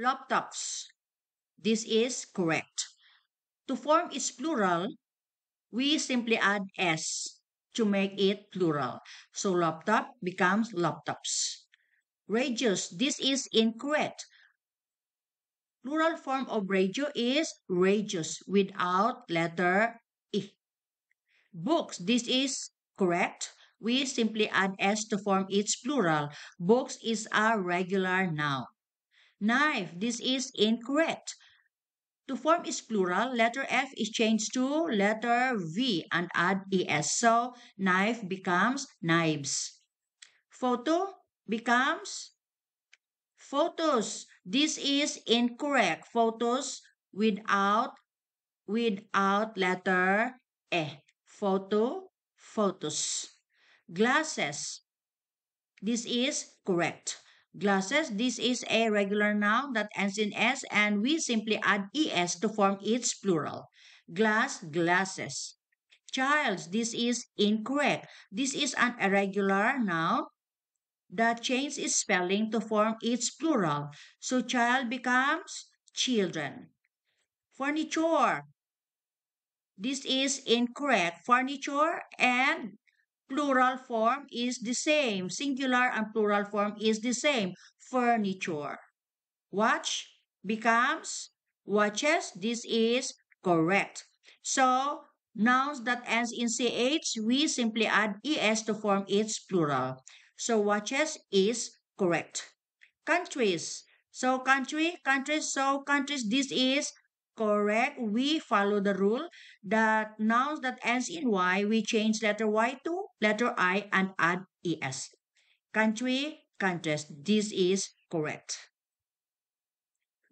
Laptops. This is correct. To form its plural, we simply add s to make it plural. So laptop becomes laptops. Radius. This is incorrect. Plural form of radio is radius without letter E. Books. This is correct. We simply add s to form its plural. Books is a regular noun. Knife. This is incorrect. To form its plural, letter F is changed to letter V and add ES. So knife becomes knives. Photo becomes photos. This is incorrect. Photos without letter E. Photo, photos. Glasses. This is correct. Glasses, this is a regular noun that ends in S and we simply add ES to form its plural. Glass, glasses. Childs, this is incorrect. This is an irregular noun that changes its spelling to form its plural. So child becomes children. Furniture, this is incorrect. Furniture and plural form is the same. Singular and plural form is the same. Furniture. Watch becomes watches. This is correct. So, nouns that ends in ch, we simply add es to form its plural. So, watches is correct. Countries. So, countries, this is correct. We follow the rule that nouns that ends in y, we change letter y to letter I and add es. Country, countries. This is correct.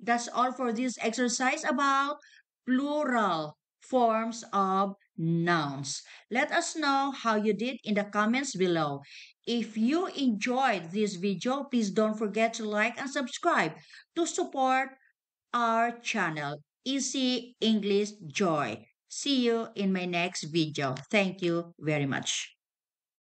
That's all for this exercise about plural forms of nouns. Let us know how you did in the comments below. If you enjoyed this video, please don't forget to like and subscribe to support our channel, Easy English Joy. See you in my next video. Thank you very much.